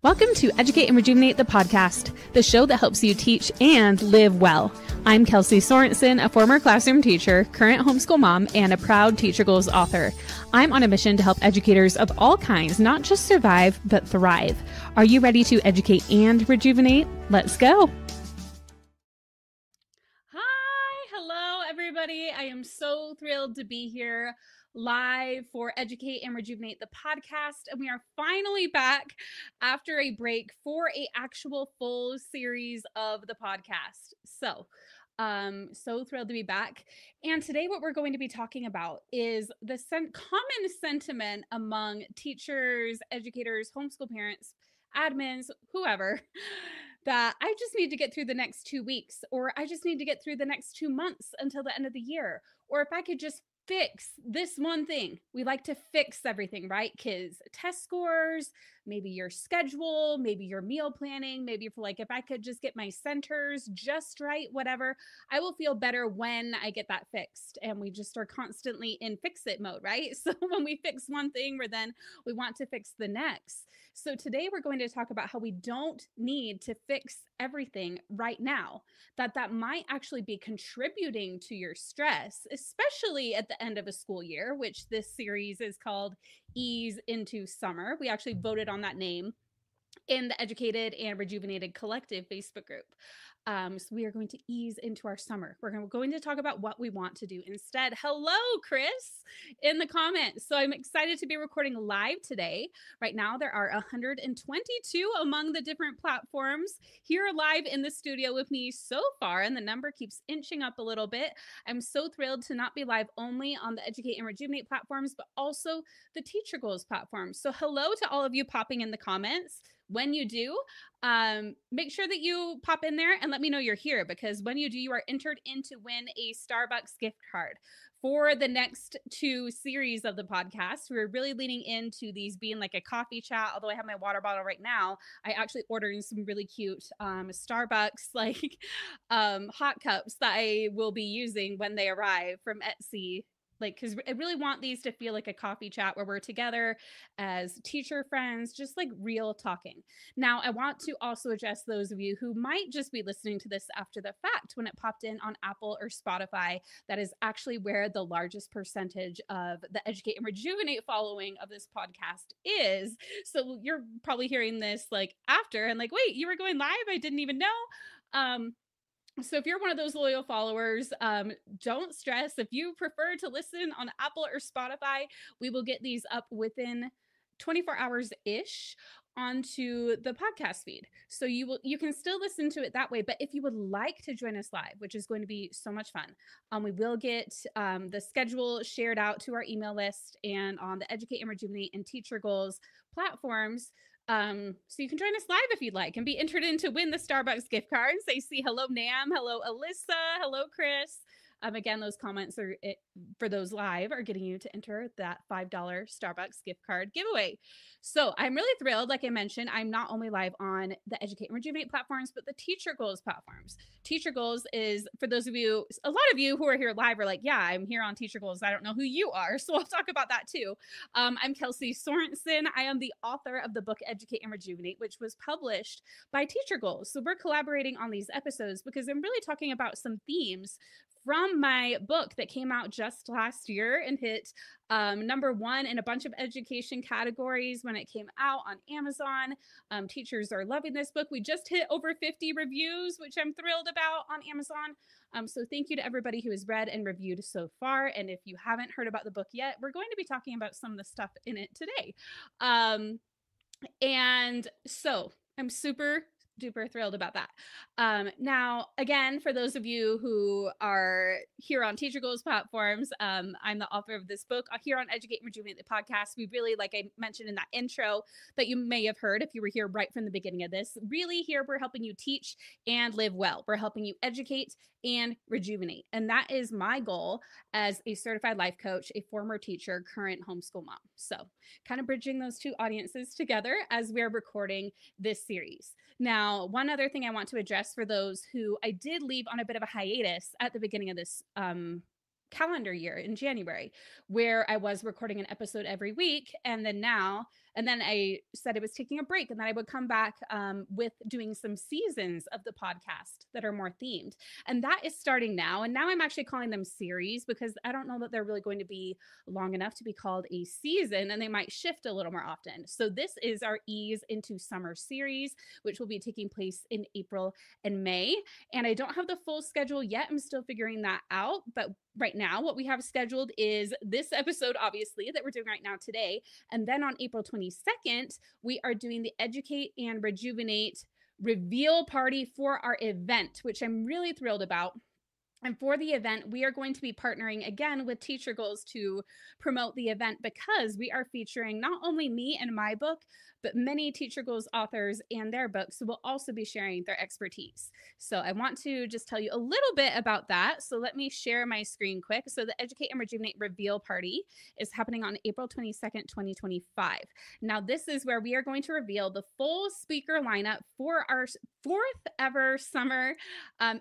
Welcome to Educate and Rejuvenate, the podcast, the show that helps you teach and live well. I'm Kelsey Sorensen, a former classroom teacher, current homeschool mom, and a proud Teacher Goals author. I'm on a mission to help educators of all kinds not just survive, but thrive. Are you ready to educate and rejuvenate? Let's go. Hi, hello, everybody. I am so thrilled to be here live for Educate and Rejuvenate, the podcast, and we are finally back after a break for a actual full series of the podcast. So thrilled to be back. And today what we're going to be talking about is the common sentiment among teachers, educators, homeschool parents, admins, whoever, that I just need to get through the next 2 weeks, or I just need to get through the next 2 months until the end of the year, or if I could just fix this one thing. We like to fix everything, right? Kids' test scores, maybe your schedule, maybe your meal planning, maybe if I could just get my centers just right, whatever, I will feel better when I get that fixed. And we just are constantly in fix it mode, right? So when we fix one thing, we want to fix the next. So today we're going to talk about how we don't need to fix everything right now, that might actually be contributing to your stress, especially at the end of a school year, which this series is called Ease into Summer. We actually voted on that name in the Educated and Rejuvenated Collective Facebook group. So we are going to ease into our summer. We're going to talk about what we want to do instead. Hello, Chris, in the comments. So I'm excited to be recording live today. Right now, there are 122 among the different platforms here live in the studio with me so far, and the number keeps inching up a little bit. I'm so thrilled to not be live only on the Educate and Rejuvenate platforms, but also the Teacher Goals platform. So hello to all of you popping in the comments. When you do, make sure that you pop in there and let me know you're here, because when you do, you are entered in to win a Starbucks gift card. For the next 2 series of the podcast, we're really leaning into these being like a coffee chat. Although I have my water bottle right now, I actually ordered some really cute Starbucks hot cups that I will be using when they arrive from Etsy. Because I really want these to feel like a coffee chat where we're together as teacher friends, just like real talking. Now, I want to also address those of you who might just be listening to this after the fact when it popped in on Apple or Spotify. That is actually where the largest percentage of the Educate and Rejuvenate following of this podcast is. So you're probably hearing this after and wait, you were going live? I didn't even know. So if you're one of those loyal followers, don't stress. If you prefer to listen on Apple or Spotify, we will get these up within 24 hours-ish onto the podcast feed. So you can still listen to it that way. But if you would like to join us live, which is going to be so much fun, we will get the schedule shared out to our email list and on the Educate and Rejuvenate and Teacher Goals platforms. So you can join us live if you'd like and be entered in to win the Starbucks gift cards. I see hello, Nam. Hello, Alyssa. Hello, Chris. Again, those comments are for those live are getting you to enter that $5 Starbucks gift card giveaway. So I'm really thrilled. Like I mentioned, I'm not only live on the Educate and Rejuvenate platforms, but the Teacher Goals platforms. Teacher Goals is, for those of you, a lot of you who are here live are like, yeah, I'm here on Teacher Goals. I don't know who you are. So I'll talk about that too. I'm Kelsey Sorensen. I am the author of the book Educate and Rejuvenate, which was published by Teacher Goals. So we're collaborating on these episodes because I'm really talking about some themes from my book that came out just last year and hit number 1 in a bunch of education categories when it came out on Amazon. Teachers are loving this book. We just hit over 50 reviews, which I'm thrilled about on Amazon. So thank you to everybody who has read and reviewed so far. And if you haven't heard about the book yet, we're going to be talking about some of the stuff in it today. And so I'm super duper thrilled about that. Now, again, for those of you who are here on Teacher Goals platforms, I'm the author of this book here on Educate and Rejuvenate, the podcast. We really, like I mentioned in that intro that you may have heard if you were here right from the beginning of this, really here we're helping you teach and live well. We're helping you educate and rejuvenate. And that is my goal as a certified life coach, a former teacher, current homeschool mom. So kind of bridging those two audiences together as we're recording this series. Now, one other thing I want to address for those who I did leave on a bit of a hiatus at the beginning of this calendar year in January, where I was recording an episode every week. And then now, And then I said I was taking a break, and then I would come back with doing some seasons of the podcast that are more themed. And that is starting now. And now I'm actually calling them series because I don't know that they're really going to be long enough to be called a season, and they might shift a little more often. So this is our Ease into Summer series, which will be taking place in April and May. And I don't have the full schedule yet. I'm still figuring that out. But right now, what we have scheduled is this episode, obviously, that we're doing right now today. And then on April 22nd, we are doing the Educate and Rejuvenate reveal party for our event, which I'm really thrilled about. And for the event, we are going to be partnering again with Teacher Goals to promote the event, because we are featuring not only me and my book, but many Teacher Goals authors and their books who will also be sharing their expertise. So I want to just tell you a little bit about that. So let me share my screen quick. So the Educate and Rejuvenate reveal party is happening on April 22nd, 2025. Now, this is where we are going to reveal the full speaker lineup for our fourth ever summer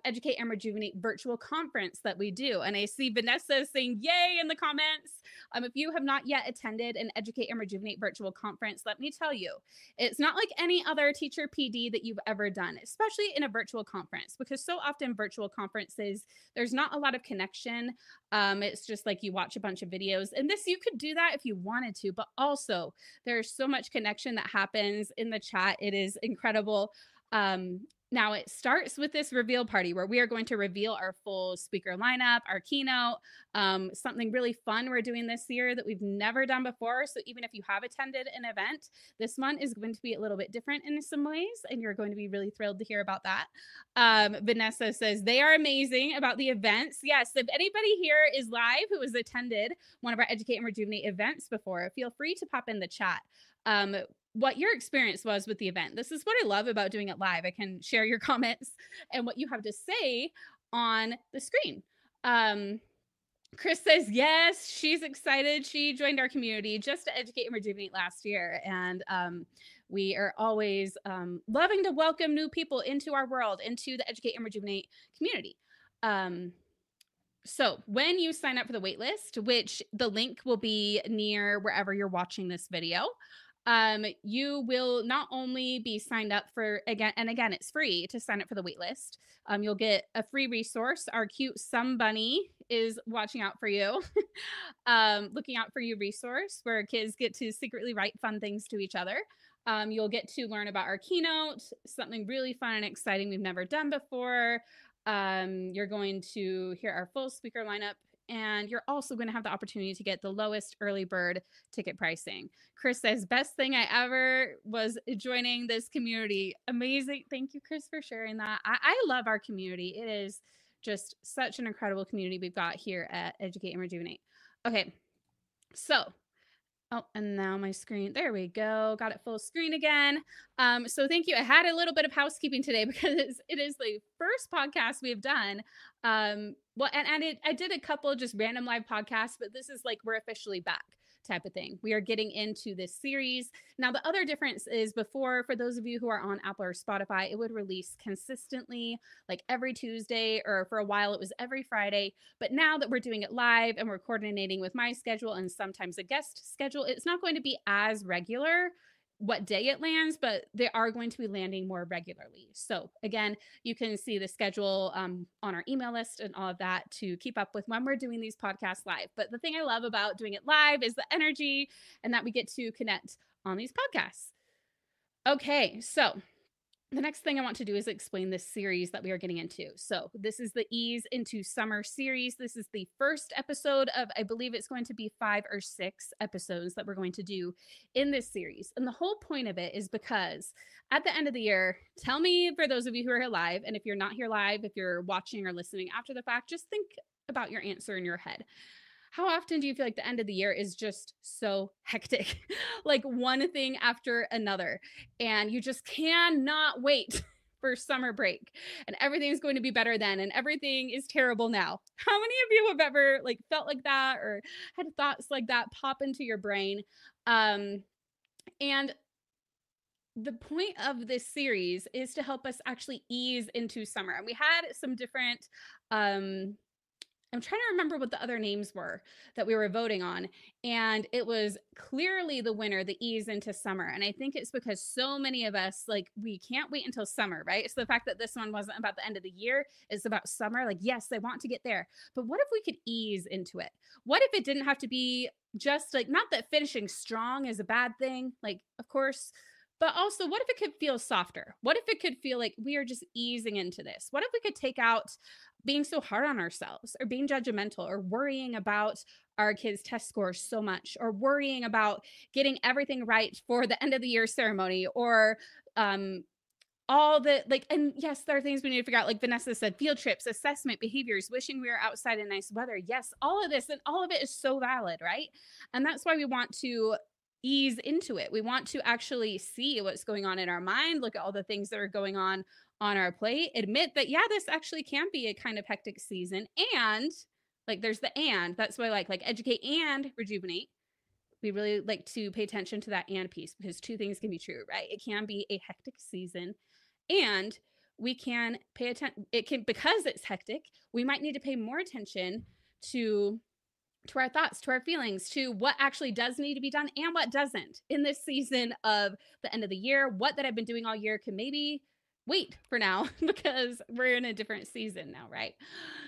Educate and Rejuvenate virtual conference that we do. And I see Vanessa saying yay in the comments. If you have not yet attended an Educate and Rejuvenate virtual conference, let me tell you, it's not like any other teacher PD that you've ever done, especially in a virtual conference, because so often virtual conferences, there's not a lot of connection. It's just like you watch a bunch of videos, and this, you could do that if you wanted to, but also there's so much connection that happens in the chat. It is incredible. Now it starts with this reveal party where we are going to reveal our full speaker lineup, our keynote, something really fun we're doing this year that we've never done before. So even if you have attended an event, this one is going to be a little bit different in some ways, and you're going to be really thrilled to hear about that. Vanessa says they are amazing about the events. Yes, if anybody here is live who has attended one of our Educate and Rejuvenate events before, feel free to pop in the chat. What your experience was with the event. This is what I love about doing it live. I can share your comments and what you have to say on the screen. Chris says, yes, she's excited. She joined our community just to Educate and Rejuvenate last year. And we are always loving to welcome new people into our world, into the Educate and Rejuvenate community. So when you sign up for the waitlist, which the link will be near wherever you're watching this video, you will not only be signed up for, again, it's free to sign up for the waitlist. You'll get a free resource. Our cute Sun Bunny is watching out for you, looking out for you resource where kids get to secretly write fun things to each other. You'll get to learn about our keynote, something really fun and exciting we've never done before. You're going to hear our full speaker lineup, and you're also going to have the opportunity to get the lowest early bird ticket pricing. Chris says, best thing I ever was joining this community. Amazing. Thank you, Chris, for sharing that. I love our community. It is just such an incredible community we've got here at Educate and Rejuvenate. Okay, so oh, and now my screen, there we go. Got it full screen again. So thank you. I had a little bit of housekeeping today because it is the first podcast we've done. Well, I did a couple just random live podcasts, but this is like, we're officially back type of thing. We are getting into this series. Now, the other difference is before, for those of you who are on Apple or Spotify, it would release consistently like every Tuesday, or for a while it was every Friday. But now that we're doing it live and we're coordinating with my schedule and sometimes a guest schedule, it's not going to be as regular what day it lands, but they are going to be landing more regularly. So again, you can see the schedule on our email list and all of that to keep up with when we're doing these podcasts live. But the thing I love about doing it live is the energy and that we get to connect on these podcasts. Okay, so the next thing I want to do is explain this series that we are getting into. So this is the Ease into Summer series. This is the first episode of, I believe it's going to be 5 or 6 episodes that we're going to do in this series. And the whole point of it is because at the end of the year, tell me, for those of you who are here live, and if you're not here live, if you're watching or listening after the fact, just think about your answer in your head. How often do you feel like the end of the year is just so hectic, like one thing after another, and you just cannot wait for summer break, and everything's going to be better then, and everything is terrible now? How many of you have ever like felt like that or had thoughts like that pop into your brain? And the point of this series is to help us actually ease into summer. And we had some different I'm trying to remember what the other names were that we were voting on. And it was clearly the winner, the ease into summer. And I think it's because so many of us, like, we can't wait until summer, right? So the fact that this one wasn't about the end of the year, it's about summer. Like, yes, I want to get there. But what if we could ease into it? What if it didn't have to be just like, not that finishing strong is a bad thing, like, of course. But also, what if it could feel softer? What if it could feel like we are just easing into this? What if we could take out being so hard on ourselves or being judgmental or worrying about our kids' test scores so much or worrying about getting everything right for the end of the year ceremony or all the like, and yes, there are things we need to figure out, like Vanessa said, field trips, assessment, behaviors, wishing we were outside in nice weather. Yes, all of this and all of it is so valid, right? And that's why we want to ease into it. We want to actually see what's going on in our mind, look at all the things that are going on our plate, admit that, yeah, this actually can be a kind of hectic season. And like, there's the and that's why I like educate and rejuvenate. We really like to pay attention to that and piece because two things can be true, right? It can be a hectic season and we can pay attention. It can, because it's hectic, we might need to pay more attention to our thoughts, to our feelings, to what actually does need to be done and what doesn't in this season of the end of the year. What that I've been doing all year can maybe wait for now because we're in a different season now, right?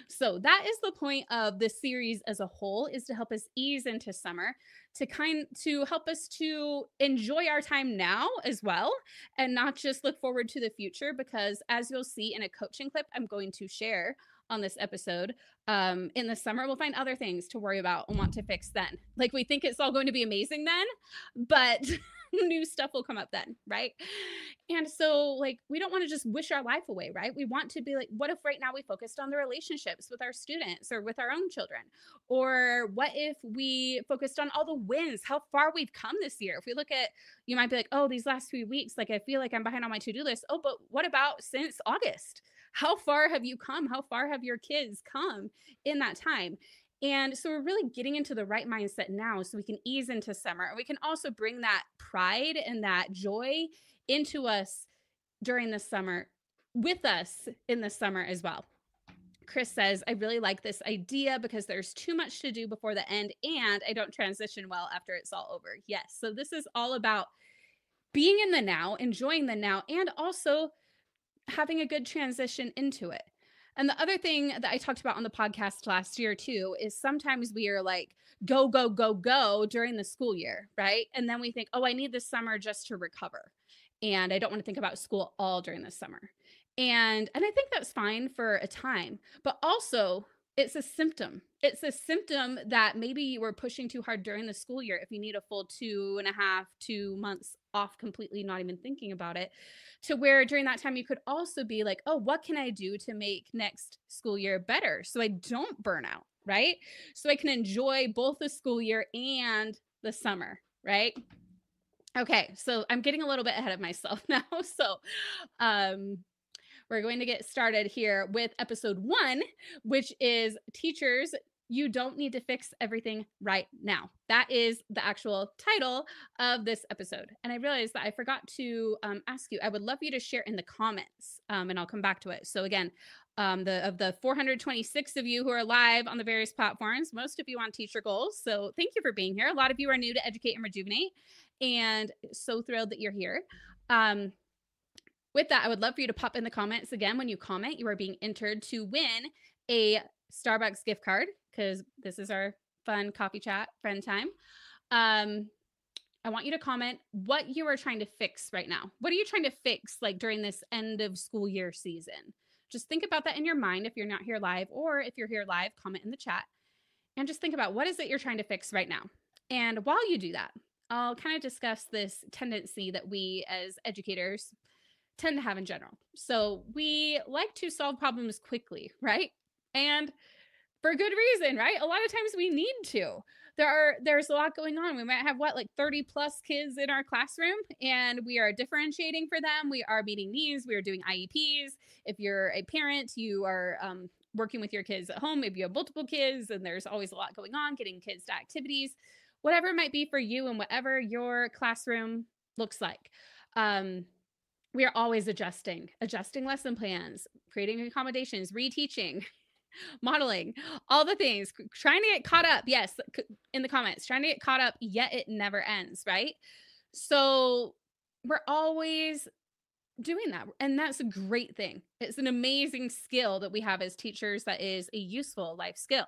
So that is the point of this series as a whole, is to help us ease into summer, to help us to enjoy our time now as well and not just look forward to the future, because as you'll see in a coaching clip I'm going to share on this episode, in the summer we'll find other things to worry about and want to fix then. Like, we think it's all going to be amazing then, but new stuff will come up then, right? And so, like, we don't want to just wish our life away, right? We want to be like, what if right now we focused on the relationships with our students or with our own children? Or what if we focused on all the wins, how far we've come this year? If we look at, you might be like, oh, these last 3 weeks, like, I feel like I'm behind on my to do list. Oh, but what about since August? How far have you come? How far have your kids come in that time? And so we're really getting into the right mindset now so we can ease into summer. And we can also bring that pride and that joy into us during the summer, with us in the summer as well. Chris says, I really like this idea because there's too much to do before the end and I don't transition well after it's all over. Yes. So this is all about being in the now, enjoying the now, and also having a good transition into it. And the other thing that I talked about on the podcast last year too is sometimes we are like, go, go, go, go during the school year, right? And then we think, oh, I need this summer just to recover. And I don't want to think about school all during the summer. And I think that's fine for a time, but also it's a symptom. It's a symptom that maybe you were pushing too hard during the school year. If you need a full 2.5 2 months off completely, not even thinking about it, to where during that time you could also be like, oh, what can I do to make next school year better so I don't burn out, right? So I can enjoy both the school year and the summer, right? Okay, so I'm getting a little bit ahead of myself now. So we're going to get started here with episode 1, which is teachers, you don't need to fix everything right now. That is the actual title of this episode. And I realized that I forgot to ask you, I would love you to share in the comments, and I'll come back to it. So again, of the 426 of you who are live on the various platforms, most of you on Teacher Goals. So thank you for being here. A lot of you are new to Educate and Rejuvenate, and so thrilled that you're here. With that, I would love for you to pop in the comments. Again, when you comment, you are being entered to win a Starbucks gift card, because this is our fun coffee chat friend time. I want you to comment what you are trying to fix right now. What are you trying to fix, like, during this end of school year season? Just think about that in your mind if you're not here live, or if you're here live, comment in the chat and just think about what is it you're trying to fix right now. And while you do that, I'll kind of discuss this tendency that we as educators tend to have in general. So we like to solve problems quickly, right? And for good reason, right? A lot of times we need to. There's a lot going on. We might have like 30 plus kids in our classroom, and we are differentiating for them. We are meeting needs. We are doing IEPs. If you're a parent, you are working with your kids at home. Maybe you have multiple kids and there's always a lot going on, getting kids to activities, whatever it might be for you and whatever your classroom looks like. We are always adjusting lesson plans, creating accommodations, reteaching, modeling, all the things, trying to get caught up. Yes, in the comments, trying to get caught up, yet it never ends, right? So we're always doing that. And that's a great thing. It's an amazing skill that we have as teachers that is a useful life skill.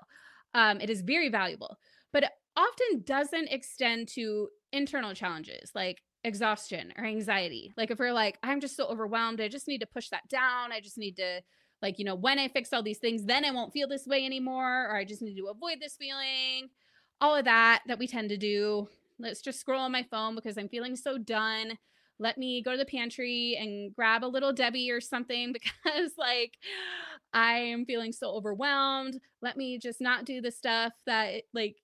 It is very valuable, but it often doesn't extend to internal challenges like exhaustion or anxiety. Like if we're like, I'm just so overwhelmed, I just need to push that down. I just need to, like, when I fix all these things, then I won't feel this way anymore, or I just need to avoid this feeling. All of that we tend to do. Let's just scroll on my phone because I'm feeling so done. Let me go to the pantry and grab a little Debbie or something because like I am feeling so overwhelmed. Let me just not do the stuff that like,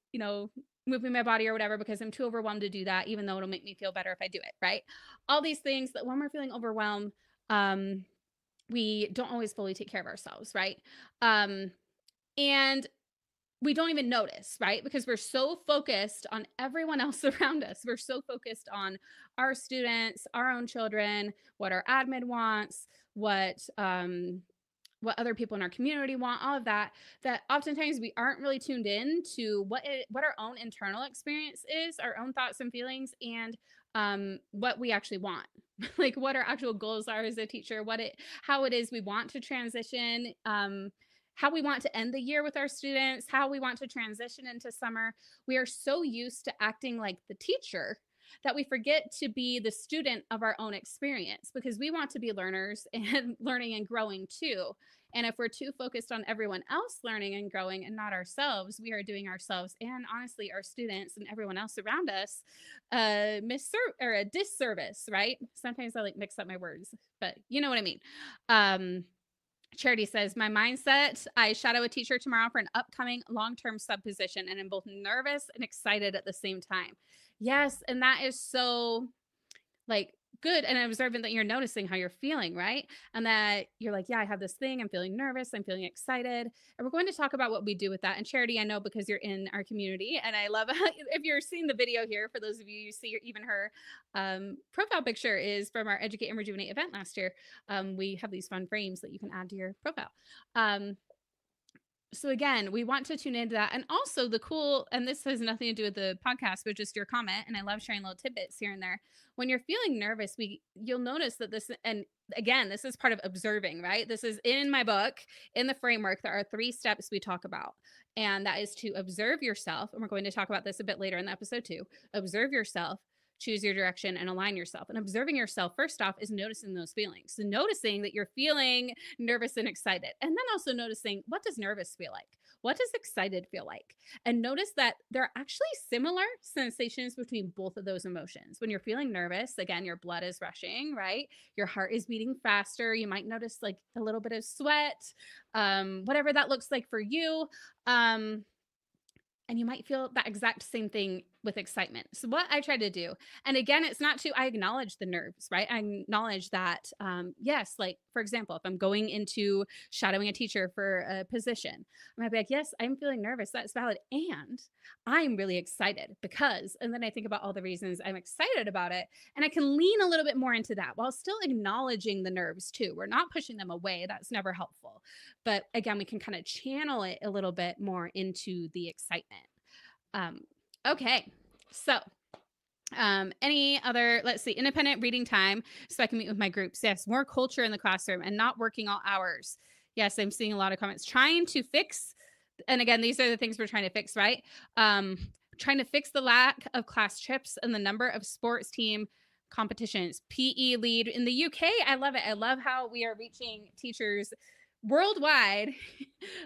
moving my body or whatever because I'm too overwhelmed to do that, even though it'll make me feel better if I do it, right? All these things that when we're feeling overwhelmed, we don't always fully take care of ourselves, right? And we don't even notice, right? Because we're so focused on everyone else around us. We're so focused on our students, our own children, what our admin wants, what other people in our community want, all of that, that oftentimes we aren't really tuned in to what our own internal experience is, our own thoughts and feelings, and what we actually want. Like what our actual goals are as a teacher, how it is we want to transition, how we want to end the year with our students, how we want to transition into summer. We are so used to acting like the teacher that we forget to be the student of our own experience because we want to be learners and learning and growing too. And if we're too focused on everyone else learning and growing and not ourselves, we are doing ourselves and honestly our students and everyone else around us a disservice, right? Sometimes I like mix up my words, but you know what I mean. Charity says, my mindset, I shadow a teacher tomorrow for an upcoming long-term sub position and I'm both nervous and excited at the same time. Yes, and that is so like good and observant that you're noticing how you're feeling, right? And that you're like, yeah, I have this thing. I'm feeling nervous. I'm feeling excited. And we're going to talk about what we do with that. And Charity, I know because you're in our community and I love if you're seeing the video here, for those of you see even her profile picture is from our Educate and Rejuvenate event last year. We have these fun frames that you can add to your profile. So again, we want to tune into that. And also and this has nothing to do with the podcast, but just your comment. And I love sharing little tidbits here and there. When you're feeling nervous, you'll notice that and again, this is part of observing, right? This is in my book, in the framework, there are 3 steps we talk about. And that is to observe yourself. And we're going to talk about this a bit later in the episode too. Observe yourself, choose your direction, and align yourself. And observing yourself, first off, is noticing those feelings. So noticing that you're feeling nervous and excited. And then also noticing, what does nervous feel like? What does excited feel like? And notice that there are actually similar sensations between both of those emotions. When you're feeling nervous, again, your blood is rushing, right? Your heart is beating faster. You might notice like a little bit of sweat, whatever that looks like for you. And you might feel that exact same thing with excitement. So what I try to do, and again, it's not I acknowledge the nerves, right? I acknowledge that, yes, like for example, if I'm going into shadowing a teacher for a position, I might be like, yes, I'm feeling nervous. That's valid. And I'm really excited because, and then I think about all the reasons I'm excited about it. And I can lean a little bit more into that while still acknowledging the nerves too. We're not pushing them away. That's never helpful. But again, we can kind of channel it a little bit more into the excitement. Okay, so any other, let's see, independent reading time so I can meet with my groups. Yes, more culture in the classroom and not working all hours. Yes, I'm seeing a lot of comments. Trying to fix, and again, these are the things we're trying to fix, right? Trying to fix the lack of class trips and the number of sports team competitions. PE lead in the UK. I love it. I love how we are reaching teachers worldwide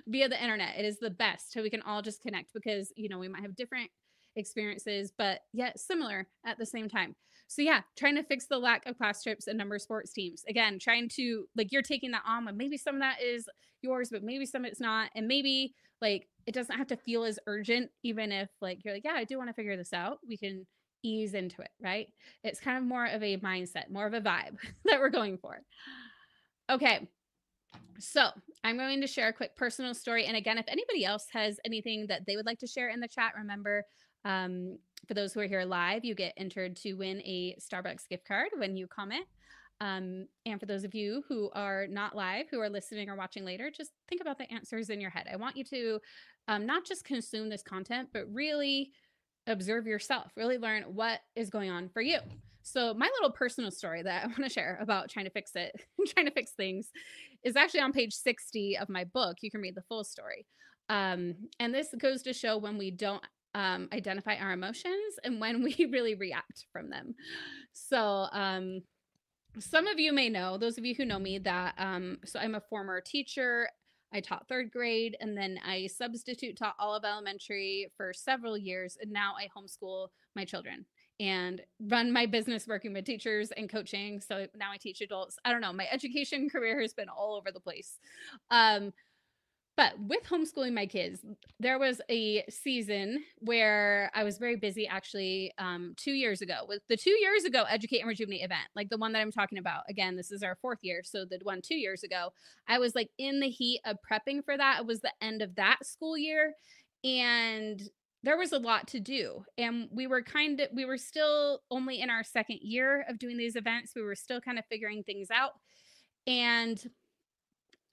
via the internet. It is the best. So we can all just connect because, we might have different experiences, but yet similar at the same time. So yeah, trying to fix the lack of class trips and number of sports teams. Again, trying to, like, you're taking that on, but maybe some of that is yours, but maybe some it's not. And maybe like, it doesn't have to feel as urgent, even if like, you're like, yeah, I do want to figure this out. We can ease into it, right? It's kind of more of a mindset, more of a vibe that we're going for. Okay. So I'm going to share a quick personal story. And again, if anybody else has anything that they would like to share in the chat, remember, for those who are here live, you get entered to win a Starbucks gift card when you comment. And for those of you who are not live, who are listening or watching later, just think about the answers in your head. I want you to not just consume this content, but really observe yourself, really learn what is going on for you. So my little personal story that I want to share about trying to fix it, trying to fix things, is actually on page 60 of my book. You can read the full story. And this goes to show when we don't identify our emotions and when we really react from them. So some of you may know, those of you who know me, that so I'm a former teacher. I taught third grade, and then I substitute taught all of elementary for several years, and now I homeschool my children and run my business working with teachers and coaching. So now I teach adults. I don't know, my education career has been all over the place. But with homeschooling my kids, there was a season where I was very busy, actually, 2 years ago, with the 2 years ago Educate and Rejuvenate event, like the one that I'm talking about. Again, this is our 4th year. So the one 2 years ago, I was like in the heat of prepping for that. It was the end of that school year. And there was a lot to do. And we were still only in our 2nd year of doing these events. We were still kind of figuring things out. And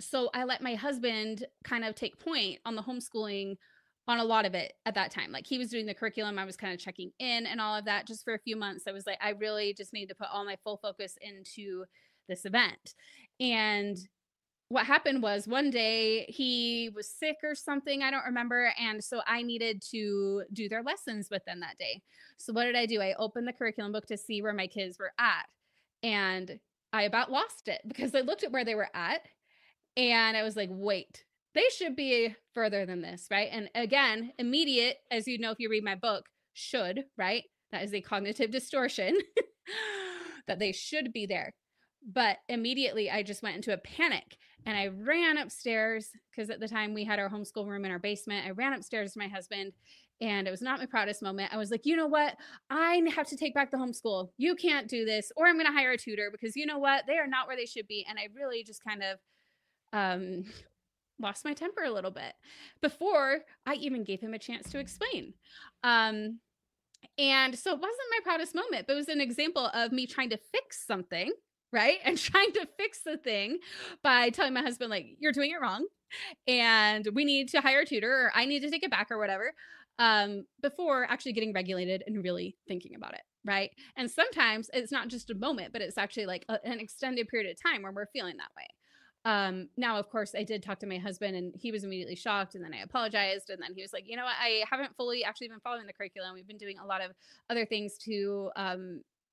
so I let my husband kind of take point on the homeschooling on a lot of it at that time. Like, he was doing the curriculum, I was kind of checking in and all of that. Just for a few months, I was like, I really just need to put all my full focus into this event. And what happened was, one day he was sick or something, I don't remember. And so I needed to do their lessons with them that day. So what did I do? I opened the curriculum book to see where my kids were at. And I about lost it, because I looked at where they were at and I was like, wait, they should be further than this, right? And again, immediate, as you know, if you read my book, should, right? That is a cognitive distortion that they should be there. But immediately I just went into a panic and I ran upstairs, because at the time we had our homeschool room in our basement. I ran upstairs to my husband, and it was not my proudest moment. I was like, you know what? I have to take back the homeschool. You can't do this, or I'm going to hire a tutor, because you know what? They are not where they should be. And I really just kind of lost my temper a little bit before I even gave him a chance to explain. And so it wasn't my proudest moment, but it was an example of me trying to fix something, right? And trying to fix the thing by telling my husband, like, you're doing it wrong and we need to hire a tutor, or I need to take it back, or whatever, before actually getting regulated and really thinking about it, right? And sometimes it's not just a moment, but it's actually like an extended period of time where we're feeling that way. Now, of course, I did talk to my husband, and he was immediately shocked. And then I apologized. And then he was like, you know what? I haven't fully actually been following the curriculum. We've been doing a lot of other things to,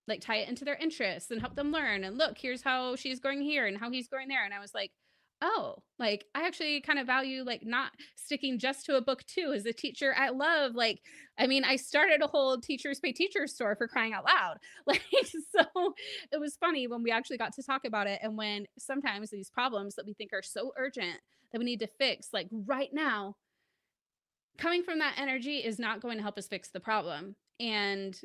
like, tie it into their interests and help them learn. And look, here's how she's going here and how he's going there. And I was like, oh, like, I actually kind of value, like, not sticking just to a book too. As a teacher, I love, like, I mean, I started a whole Teachers Pay Teachers store, for crying out loud. Like, so it was funny when we actually got to talk about it. And when sometimes these problems that we think are so urgent that we need to fix, like right now, coming from that energy is not going to help us fix the problem. And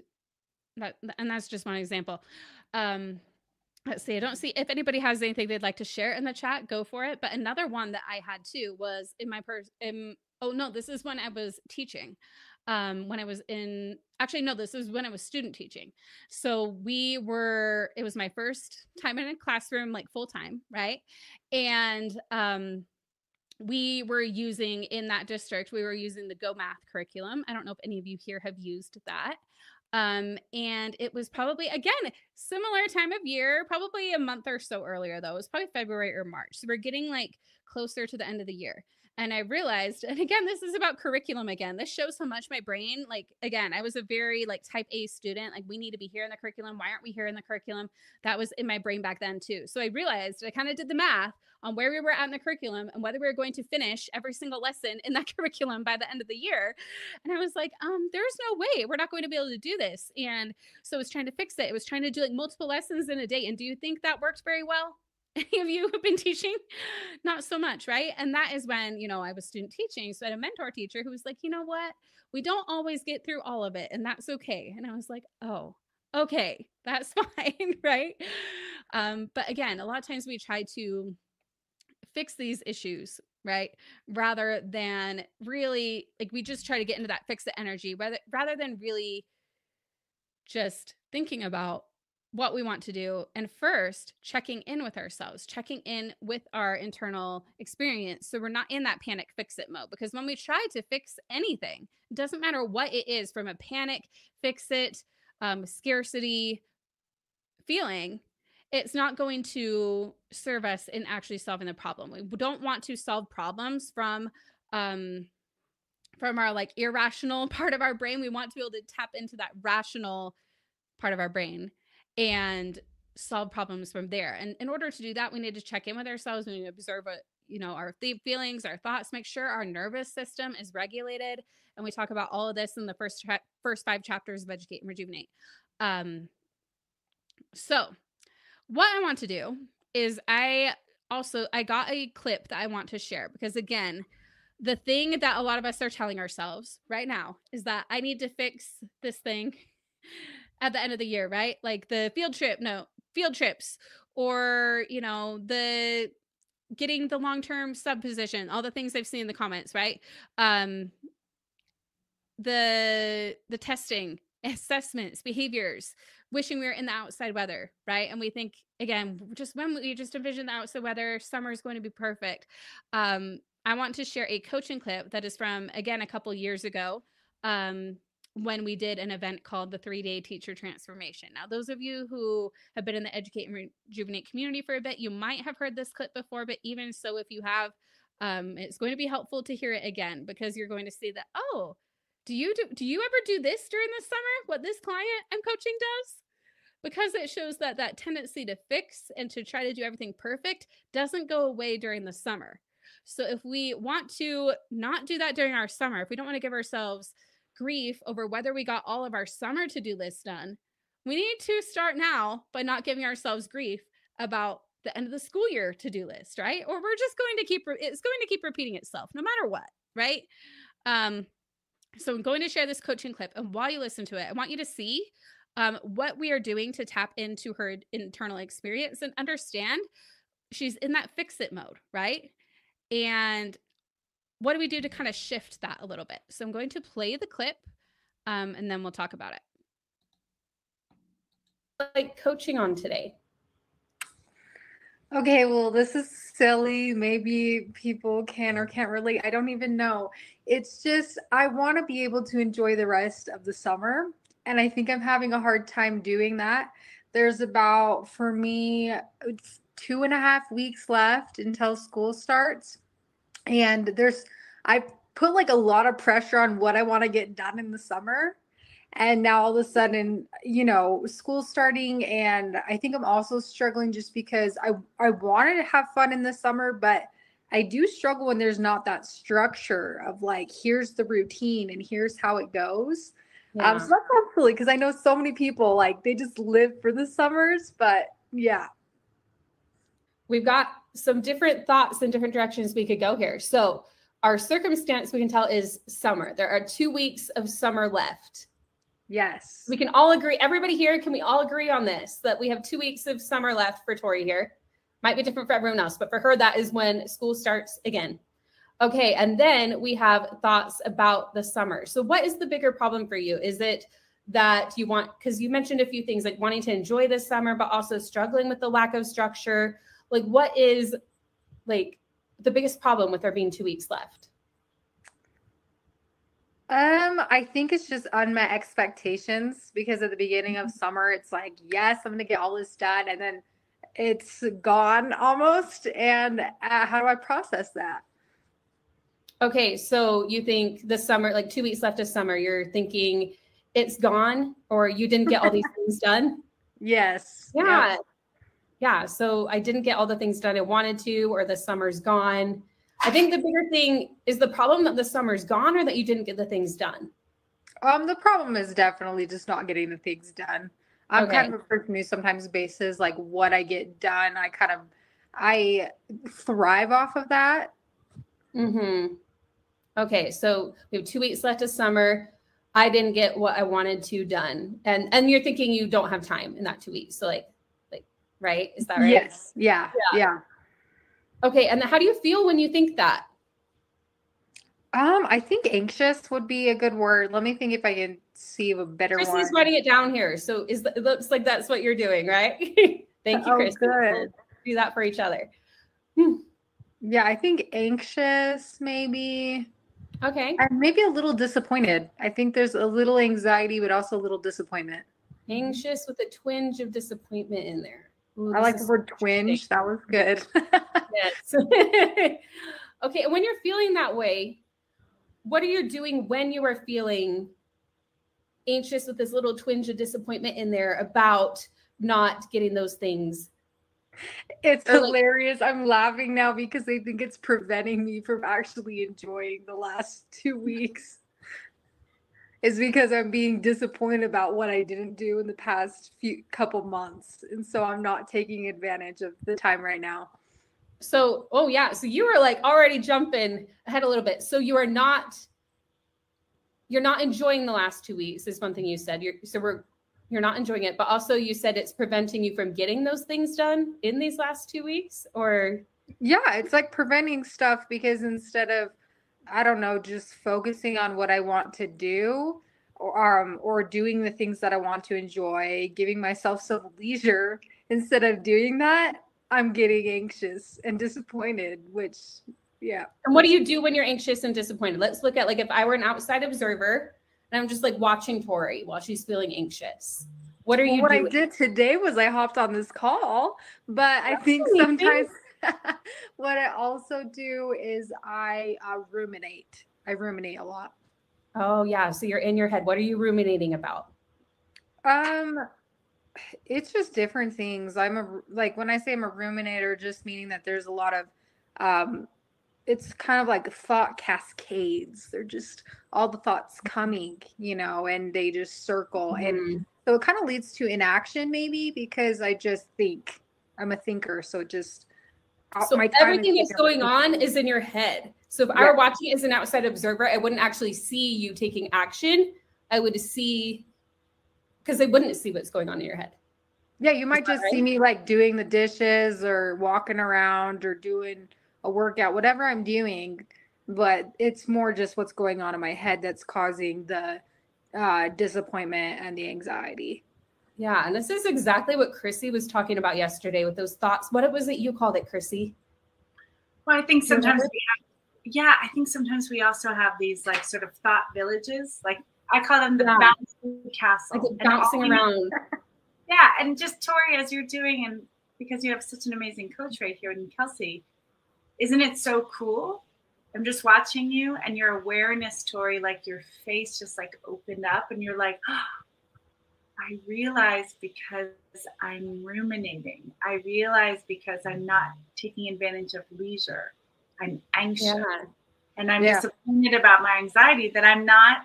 that's just one example. Let's see. I don't see if anybody has anything they'd like to share in the chat. Go for it. But another one that I had too was in my oh no, this is when I was teaching. When I was in, actually, no, this is when I was student teaching. So it was my first time in a classroom, like full time, right? And we were using, in that district, we were using the Go Math curriculum. I don't know if any of you here have used that. And it was probably, again, similar time of year, probably a month or so earlier though. It was probably February or March. So we're getting like closer to the end of the year. And I realized, and again, this is about curriculum again. This shows how much my brain, like, again, I was a very like type A student. Like, we need to be here in the curriculum. Why aren't we here in the curriculum? That was in my brain back then too. So I realized, I kind of did the math on where we were at in the curriculum and whether we were going to finish every single lesson in that curriculum by the end of the year. And I was like, there's no way we're not going to be able to do this. And so I was trying to fix it. It was trying to do like multiple lessons in a day. And do you think that worked very well? Any of you who've been teaching? Not so much, right? And that is when, I was student teaching. So I had a mentor teacher who was like, you know what? We don't always get through all of it, and that's okay. And I was like, oh, okay, that's fine, right? But again, a lot of times we try to fix these issues, right? Rather than really, like, we just try to get into that fix it energy, rather than really just thinking about what we want to do, and first checking in with ourselves, checking in with our internal experience, so we're not in that panic fix it mode. Because when we try to fix anything, it doesn't matter what it is, from a panic fix it, scarcity feeling, it's not going to serve us in actually solving the problem. We don't want to solve problems from our like irrational part of our brain. We want to be able to tap into that rational part of our brain and solve problems from there. And in order to do that, we need to check in with ourselves. We need to observe what, our feelings, our thoughts, make sure our nervous system is regulated. And we talk about all of this in the first 5 chapters of Educate and Rejuvenate. So what I want to do is I got a clip that I want to share, because again, the thing that a lot of us are telling ourselves right now is that I need to fix this thing at the end of the year, right? Like the field trips, or, the getting the long-term sub position, all the things I've seen in the comments, right? The testing, assessments, behaviors, wishing we were in the outside weather, right? And we think, again, just when we just envision the outside weather, summer is going to be perfect. I want to share a coaching clip that is from, again, a couple years ago, when we did an event called the 3-Day Teacher Transformation. Now, those of you who have been in the Educate and Rejuvenate community for a bit, you might have heard this clip before, but even so, if you have, it's going to be helpful to hear it again, because you're going to see that, oh, do you ever do this during the summer, what this client I'm coaching does? Because it shows that that tendency to fix and to try to do everything perfect doesn't go away during the summer. So if we want to not do that during our summer, if we don't want to give ourselves grief over whether we got all of our summer to-do lists done, we need to start now by not giving ourselves grief about the end of the school year to-do list, right? Or we're just going to it's going to keep repeating itself no matter what, right? So I'm going to share this coaching clip, and while you listen to it, I want you to see what we are doing to tap into her internal experience and understand she's in that fix it mode, right? And what do we do to kind of shift that a little bit? So I'm going to play the clip, and then we'll talk about it. Like coaching on today. Okay, well, this is silly. Maybe people can or can't relate. I don't even know. It's just, I want to be able to enjoy the rest of the summer. And I think I'm having a hard time doing that. There's about, for me, 2.5 weeks left until school starts. And I put like a lot of pressure on what I want to get done in the summer. And now all of a sudden, school's starting, and I think I'm also struggling just because I wanted to have fun in the summer, but I do struggle when there's not that structure of like, here's the routine and here's how it goes. Yeah. So that's absolutely, because I know so many people, like, they just live for the summers, but yeah. We've got some different thoughts and different directions we could go here. So our circumstance, we can tell, is summer. There are 2 weeks of summer left. Yes. We can all agree. Everybody here, can we all agree on this? That we have 2 weeks of summer left for Tori here. Might be different for everyone else, but for her, that is when school starts again. Okay, and then we have thoughts about the summer. So what is the bigger problem for you? Is it that you want, because you mentioned a few things like wanting to enjoy this summer, but also struggling with the lack of structure? Like, what is like the biggest problem with there being 2 weeks left? I think it's just unmet expectations, because at the beginning of summer, it's like, yes, I'm going to get all this done. And then it's gone almost. And how do I process that? Okay. So you think the summer, like 2 weeks left of summer, you're thinking it's gone, or you didn't get all these things done? Yes. Yeah. Yep. Yeah. So I didn't get all the things done I wanted to, or the summer's gone. I think the bigger thing is the problem that the summer's gone, or that you didn't get the things done. The problem is definitely just not getting the things done. I'm kind of a person who sometimes bases like what I get done. I thrive off of that. Mm-hmm. Okay. So we have 2 weeks left of summer. I didn't get what I wanted to done. And you're thinking you don't have time in that 2 weeks. So like, right? Is that right? Yes. Yeah. Okay. And how do you feel when you think that? I think anxious would be a good word. Let me think if I can see a better Chrissy's one. writing it down here. So it looks like that's what you're doing, right? Thank you, Oh, Chrissy. good. We'll do that for each other. Yeah, I think anxious maybe. Okay. And maybe a little disappointed. I think there's a little anxiety, but also a little disappointment. Anxious with a twinge of disappointment in there. Ooh, I like the word twinge. That was good. Yes. Okay. And when you're feeling that way, what are you doing when you are feeling anxious with this little twinge of disappointment in there about not getting those things? It's hilarious. I'm laughing now because I think it's preventing me from actually enjoying the last 2 weeks. It's because I'm being disappointed about what I didn't do in the past couple months. And so I'm not taking advantage of the time right now. So, oh yeah. So you were like already jumping ahead a little bit. So you're not enjoying the last 2 weeks is one thing you said. You're not enjoying it, but also you said it's preventing you from getting those things done in these last 2 weeks, or? Yeah, it's like preventing stuff because instead of, I don't know, just focusing on what I want to do or doing the things that I want to enjoy, giving myself some leisure, instead of doing that, I'm getting anxious and disappointed, which, yeah. And what do you do when you're anxious and disappointed? Let's look at, like, if I were an outside observer and I'm just like watching Tori while she's feeling anxious. What are you doing? What I did today was I hopped on this call, but I think sometimes what I also do is I ruminate. I ruminate a lot. Oh yeah. So you're in your head. What are you ruminating about? It's just different things. Like when I say I'm a ruminator, just meaning that there's a lot of it's kind of like thought cascades. They're just all the thoughts coming, and they just circle. And so it kind of leads to inaction maybe because I just think. I'm a thinker. So everything that's going on is in your head. So if I were watching as an outside observer, I wouldn't actually see you taking action. I would see, because I wouldn't see what's going on in your head. Yeah, you might just see me like doing the dishes or walking around or doing a workout, whatever I'm doing, but it's more just what's going on in my head that's causing the disappointment and the anxiety. Yeah, and this is exactly what Chrissy was talking about yesterday with those thoughts. What was it you called it, Chrissy? Well, I think sometimes I think sometimes we also have these like sort of thought villages. Like I call them the bouncing castle. Like bouncing around. Yeah, and just Tori, as you're doing, and because you have such an amazing coach right here in Kelsey, isn't it so cool? I'm just watching you and your awareness, Tori, like your face just like opened up and you're like, oh, I realize because I'm ruminating. I realize because I'm not taking advantage of leisure. I'm anxious. Yeah. And I'm disappointed about my anxiety that I'm not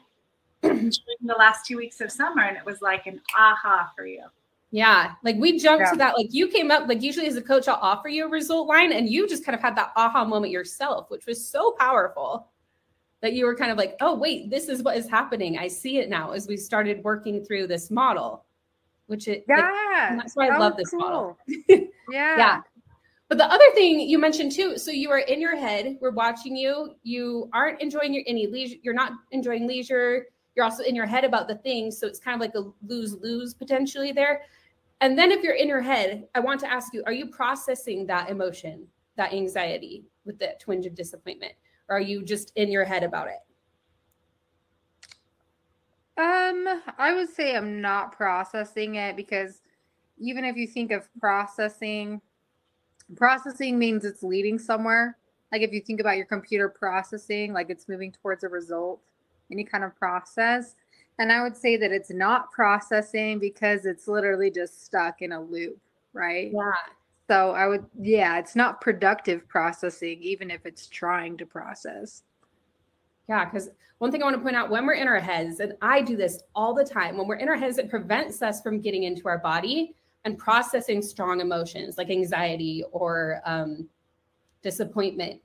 enjoying the last 2 weeks of summer. And it was like an aha for you. Yeah. Like we jumped to that. Like you came up, like usually as a coach, I'll offer you a result line. And you just kind of had that aha moment yourself, which was so powerful that you were kind of like, oh, wait, this is what is happening. I see it now as we started working through this model, which that's why I love this model. Yeah. But the other thing you mentioned too, so you are in your head, we're watching you, you aren't enjoying any leisure, you're not enjoying leisure, you're also in your head about the things, so it's kind of like a lose-lose potentially there. And then if you're in your head, I want to ask you, are you processing that emotion, that anxiety with the twinge of disappointment? Or are you just in your head about it? I would say I'm not processing it because even if you think of processing means it's leading somewhere. Like if you think about your computer processing, like it's moving towards a result, any kind of process. And I would say that it's not processing because it's literally just stuck in a loop, right? Yeah. So it's not productive processing, even if it's trying to process. Yeah, because one thing I want to point out, when we're in our heads, and I do this all the time, when we're in our heads, it prevents us from getting into our body and processing strong emotions like anxiety or disappointment.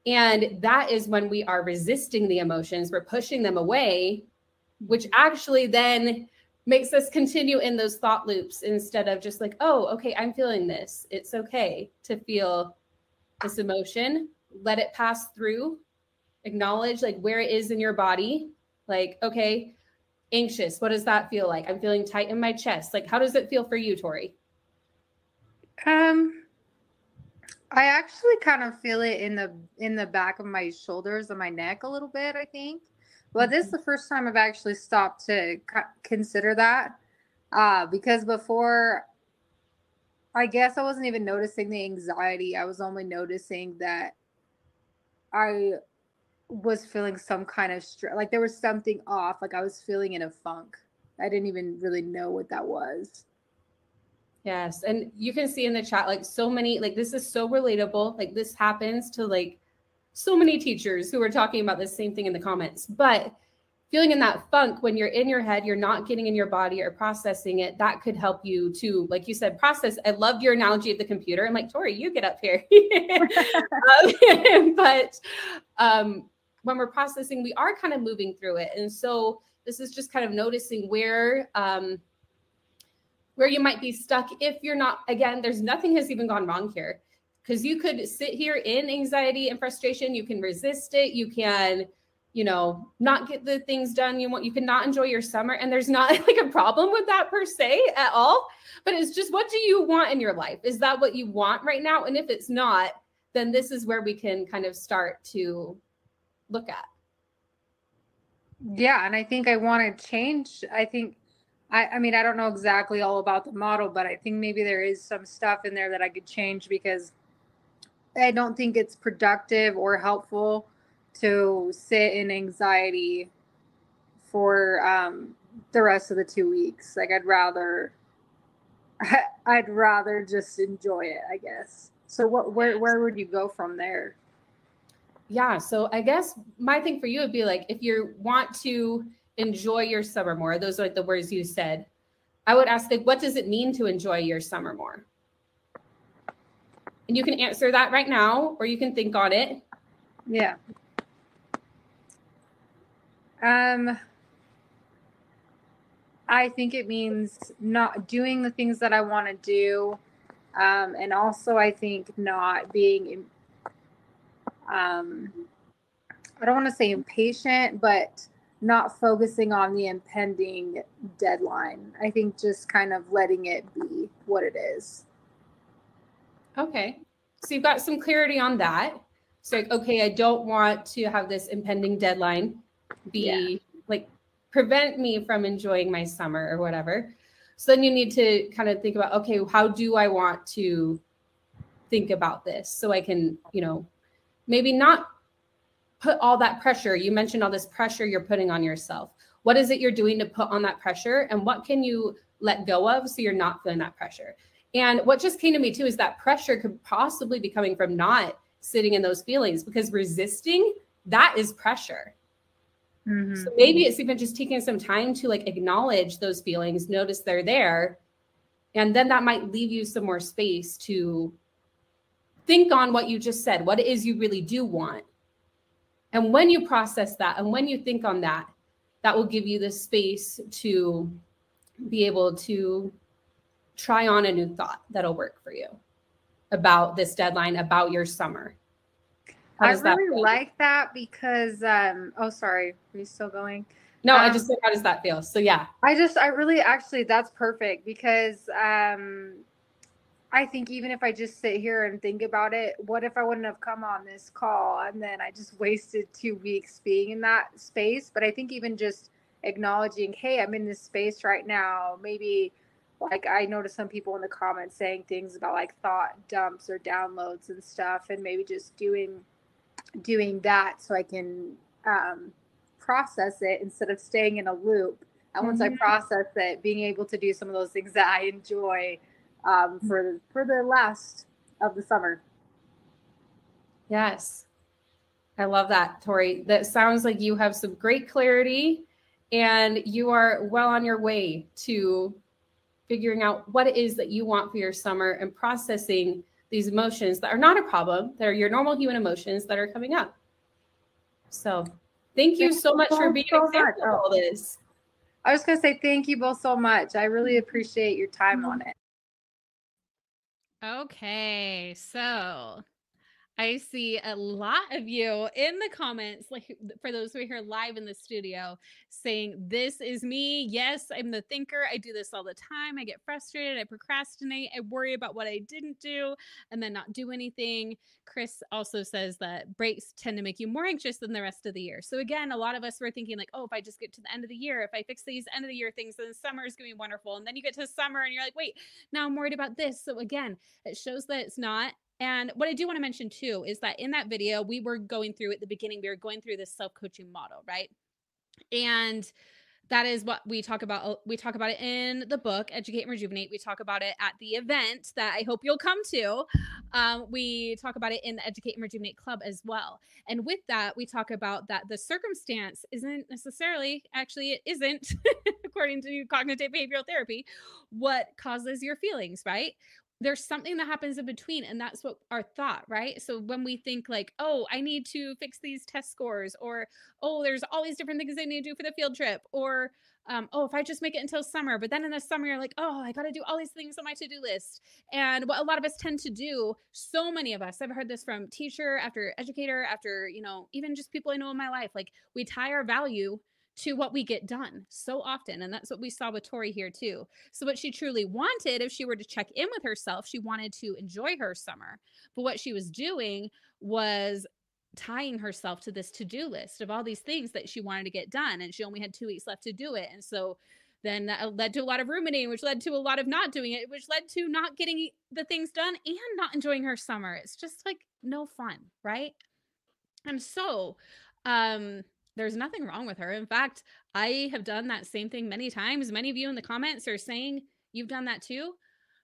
And that is when we are resisting the emotions, we're pushing them away, which actually then makes us continue in those thought loops instead of just like, oh, okay, I'm feeling this. It's okay to feel this emotion. Let it pass through. Acknowledge like where it is in your body. Like, okay, anxious. What does that feel like? I'm feeling tight in my chest. Like, how does it feel for you, Tori? I actually kind of feel it in the back of my shoulders and my neck a little bit, I think. But this is the first time I've actually stopped to consider that. Because before, I guess I wasn't even noticing the anxiety. I was only noticing that I was feeling some kind of stress. Like there was something off. Like I was feeling in a funk. I didn't even really know what that was. Yes. And you can see in the chat, like so many, like this is so relatable. Like this happens to like so many teachers who are talking about the same thing in the comments. But feeling in that funk when you're in your head, you're not getting in your body or processing it, that could help you to, like you said, process. I loved your analogy of the computer. I'm like, Tori, you get up here. But when we're processing, we are kind of moving through it. And so this is just kind of noticing where you might be stuck if you're not, again, there's nothing has even gone wrong here, because you could sit here in anxiety and frustration. You can resist it. You can, not get the things done you want. You can not enjoy your summer. And there's not like a problem with that per se at all. But it's just, what do you want in your life? Is that what you want right now? And if it's not, then this is where we can kind of start to look at. Yeah. And I think I want to change. I mean, I don't know exactly all about the model, but I think maybe there is some stuff in there that I could change, because I don't think it's productive or helpful to sit in anxiety for the rest of the 2 weeks. Like I'd rather just enjoy it, I guess. So where would you go from there? Yeah. So I guess my thing for you would be like, if you want to enjoy your summer more, those are like the words you said, I would ask, like, what does it mean to enjoy your summer more? And you can answer that right now, or you can think on it. Yeah. I think it means not doing the things that I want to do. And also I think not being, I don't want to say impatient, but not focusing on the impending deadline. I think just kind of letting it be what it is. Okay. So you've got some clarity on that. So, okay, I don't want to have this impending deadline be like prevent me from enjoying my summer or whatever. So then you need to kind of think about, okay, how do I want to think about this? So I can, maybe not put all that pressure. You mentioned all this pressure you're putting on yourself. What is it you're doing to put on that pressure? And what can you let go of so you're not feeling that pressure? And what just came to me too is that pressure could possibly be coming from not sitting in those feelings, because resisting, that is pressure. Mm-hmm. So maybe it's even just taking some time to like acknowledge those feelings, notice they're there. And then that might leave you some more space to think on what you just said, what it is you really do want. And when you process that and when you think on that, that will give you the space to be able to try on a new thought that'll work for you about this deadline, about your summer. I really like that because, oh, sorry. Are you still going? No, I just said, how does that feel? So yeah. I really, actually, that's perfect because I think even if I just sit here and think about it, what if I wouldn't have come on this call and then I just wasted 2 weeks being in that space? But I think even just acknowledging, hey, I'm in this space right now, maybe like I noticed some people in the comments saying things about like thought dumps or downloads and stuff, and maybe just doing that so I can process it instead of staying in a loop. And once I process it, being able to do some of those things that I enjoy for the last of the summer. Yes. I love that, Tori. That sounds like you have some great clarity and you are well on your way to figuring out what it is that you want for your summer and processing these emotions that are not a problem. They're your normal human emotions that are coming up. So thank you so much for being an example of all this. I was going to say thank you both so much. I really appreciate your time on it. Okay, so I see a lot of you in the comments, like for those who are here live in the studio, saying, "This is me. Yes, I'm the thinker. I do this all the time. I get frustrated. I procrastinate. I worry about what I didn't do and then not do anything." Chris also says that breaks tend to make you more anxious than the rest of the year. So, again, a lot of us were thinking, like, oh, if I just get to the end of the year, if I fix these end of the year things, then summer is going to be wonderful. And then you get to summer and you're like, wait, now I'm worried about this. So, again, it shows that it's not. And what I do want to mention too is that in that video, we were going through at the beginning, we were going through this self-coaching model, right? And that is what we talk about. We talk about it in the book, Educate and Rejuvenate. We talk about it at the event that I hope you'll come to. We talk about it in the Educate and Rejuvenate Club as well. And with that, we talk about that the circumstance isn't necessarily, actually it isn't, according to cognitive behavioral therapy, what causes your feelings, right? There's something that happens in between, and that's what our thought, right? So when we think like, oh, I need to fix these test scores, or oh, there's all these different things I need to do for the field trip, or oh, if I just make it until summer, but then in the summer you're like, oh, I got to do all these things on my to-do list. And what a lot of us tend to do, so many of us, I've heard this from teacher after educator after, even just people I know in my life, like we tie our value to what we get done so often. And that's what we saw with Tori here too. So what she truly wanted, if she were to check in with herself, she wanted to enjoy her summer. But what she was doing was tying herself to this to-do list of all these things that she wanted to get done. And she only had 2 weeks left to do it. And so then that led to a lot of ruminating, which led to a lot of not doing it, which led to not getting the things done and not enjoying her summer. It's just like no fun, right? And so, there's nothing wrong with her. In fact, I have done that same thing many times. Many of you in the comments are saying you've done that too.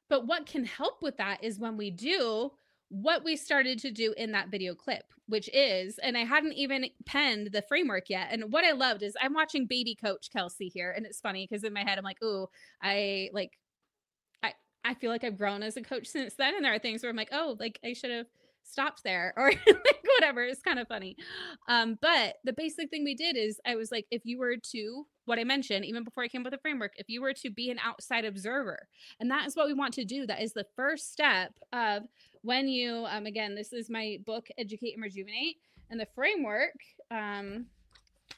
But what can help with that is when we do what we started to do in that video clip, which is, and I hadn't even penned the framework yet. And what I loved is I'm watching baby coach Kelsey here. And it's funny because in my head, I'm like, oh, I feel like I've grown as a coach since then. And there are things where I'm like, oh, like I should have stopped there or like whatever. It's kind of funny. But the basic thing we did is I was like, if you were to, what I mentioned, even before I came up with a framework, if you were to be an outside observer, and that is what we want to do. That is the first step of when you, again, this is my book, Educate and Rejuvenate. And the framework,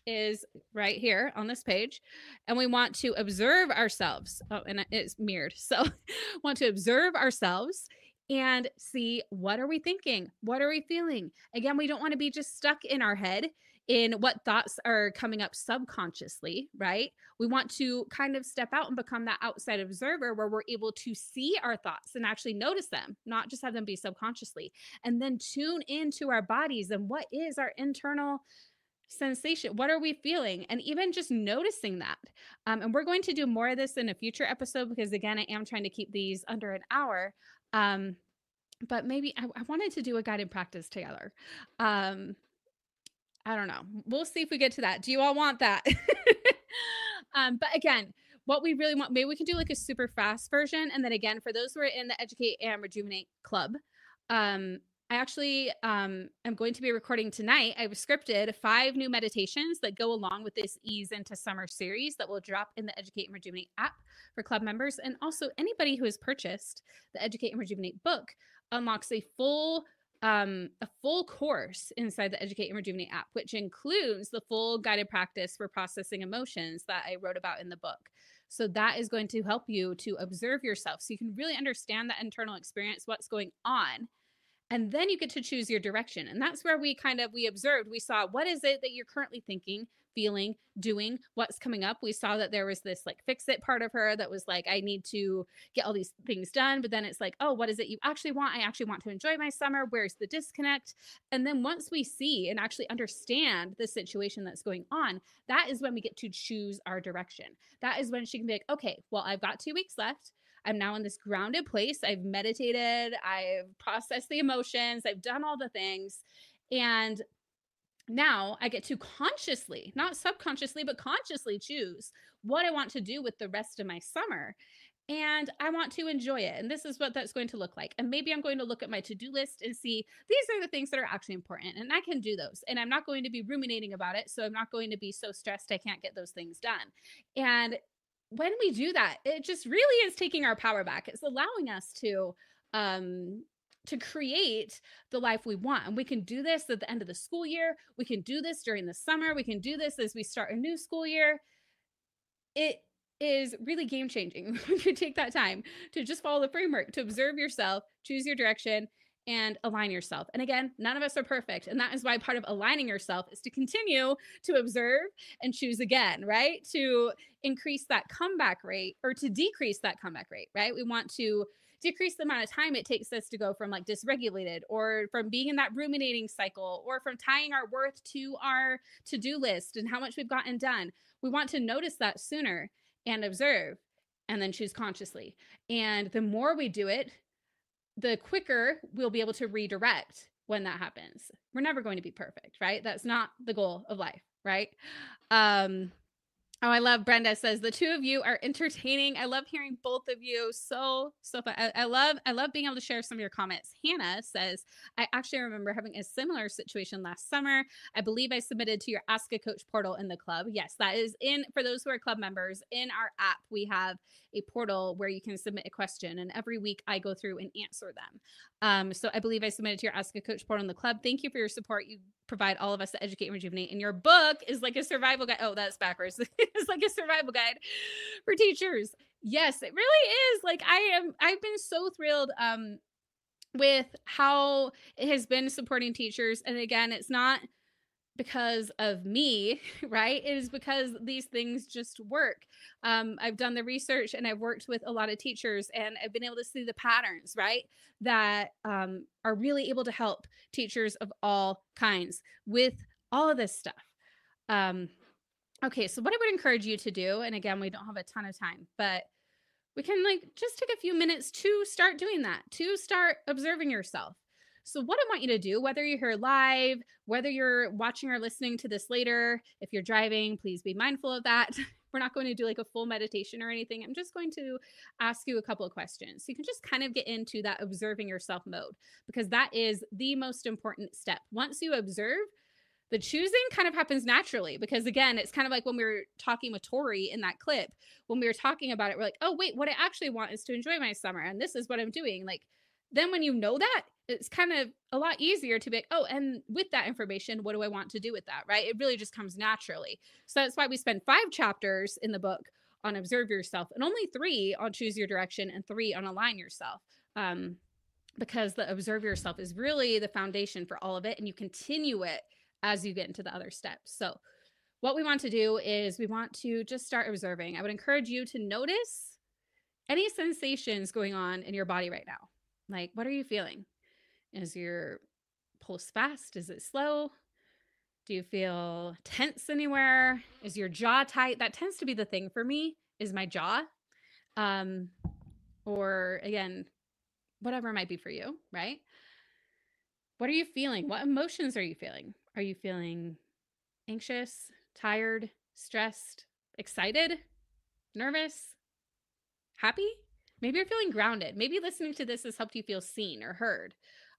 is right here on this page, and we want to observe ourselves. Oh, and it's mirrored. So want to observe ourselves and see, what are we thinking? What are we feeling? Again, we don't want to be just stuck in our head in what thoughts are coming up subconsciously, right? We want to kind of step out and become that outside observer where we're able to see our thoughts and actually notice them, not just have them be subconsciously, and then tune into our bodies and what is our internal sensation. What are we feeling? And even just noticing that. And we're going to do more of this in a future episode because, again, I am trying to keep these under an hour. But maybe I wanted to do a guided practice together. I don't know. We'll see if we get to that. Do you all want that? But again, what we really want, maybe we can do like a super fast version. And then again, for those who are in the Educate and Rejuvenate Club, I actually am going to be recording tonight. I've scripted 5 new meditations that go along with this Ease into Summer series that will drop in the Educate and Rejuvenate app for club members. And also anybody who has purchased the Educate and Rejuvenate book unlocks a full course inside the Educate and Rejuvenate app, which includes the full guided practice for processing emotions that I wrote about in the book. So that is going to help you to observe yourself so you can really understand that internal experience, what's going on. And then you get to choose your direction. And that's where we observed, we saw, what is it that you're currently thinking, feeling, doing, what's coming up. We saw that there was this like fix it part of her that was like, I need to get all these things done. But then it's like, oh, what is it you actually want? I actually want to enjoy my summer. Where's the disconnect? And then once we see and actually understand the situation that's going on, that is when we get to choose our direction. That is when she can be like, okay, well, I've got 2 weeks left. I'm now in this grounded place. I've meditated. I've processed the emotions. I've done all the things. And now I get to consciously, not subconsciously, but consciously choose what I want to do with the rest of my summer. And I want to enjoy it. And this is what that's going to look like. And maybe I'm going to look at my to-do list and see, these are the things that are actually important. And I can do those. And I'm not going to be ruminating about it. So I'm not going to be so stressed I can't get those things done. And when we do that, it just really is taking our power back. It's allowing us to to create the life we want. And we can do this at the end of the school year. We can do this during the summer. We can do this as we start a new school year. It is really game changing when you take that time to just follow the framework, to observe yourself, choose your direction, and align yourself. And again, none of us are perfect. And that is why part of aligning yourself is to continue to observe and choose again, right? To increase that comeback rate, or to decrease that comeback rate, right? We want to decrease the amount of time it takes us to go from like dysregulated, or from being in that ruminating cycle, or from tying our worth to our to-do list and how much we've gotten done. We want to notice that sooner and observe, and then choose consciously. And the more we do it, the quicker we'll be able to redirect when that happens. We're never going to be perfect, right? That's not the goal of life, right? Oh, I love Brenda says the two of you are entertaining. I love hearing both of you. So fun. I love being able to share some of your comments. Hannah says, I actually remember having a similar situation last summer. I believe I submitted to your Ask a Coach portal in the club. Yes, that is in, for those who are club members, in our app, we have a portal where you can submit a question, and every week I go through and answer them. So I believe I submitted to your Ask a Coach portal in the club. Thank you for your support. You provide all of us to educate and rejuvenate. And your book is like a survival guide. Oh, that's backwards. It's like a survival guide for teachers. Yes, it really is. Like I've been so thrilled with how it has been supporting teachers. And again, it's not because of me, right? It is because these things just work. I've done the research and I've worked with a lot of teachers, and I've been able to see the patterns, right? That are really able to help teachers of all kinds with all of this stuff. Okay, so what I would encourage you to do, and again, we don't have a ton of time, but we can like just take a few minutes to start doing that, to start observing yourself. So what I want you to do, whether you're here live, whether you're watching or listening to this later, if you're driving, please be mindful of that. We're not going to do like a full meditation or anything. I'm just going to ask you a couple of questions. So you can just kind of get into that observing yourself mode, because that is the most important step. Once you observe, the choosing kind of happens naturally, because again, it's kind of like when we were talking with Tori in that clip, when we were talking about it, we're like, oh wait, what I actually want is to enjoy my summer. And this is what I'm doing. Like, then when you know that, it's kind of a lot easier to be like, oh, and with that information, what do I want to do with that, right? It really just comes naturally. So that's why we spend 5 chapters in the book on observe yourself, and only 3 on choose your direction, and 3 on align yourself. Because the observe yourself is really the foundation for all of it, and you continue it as you get into the other steps. So what we want to do is we want to just start observing. I would encourage you to notice any sensations going on in your body right now. Like, what are you feeling? Is your pulse fast? Is it slow? Do you feel tense anywhere? Is your jaw tight? That tends to be the thing for me, is my jaw. Or again, whatever it might be for you, right? What are you feeling? What emotions are you feeling? Are you feeling anxious, tired, stressed, excited, nervous, happy? Maybe you're feeling grounded. Maybe listening to this has helped you feel seen or heard.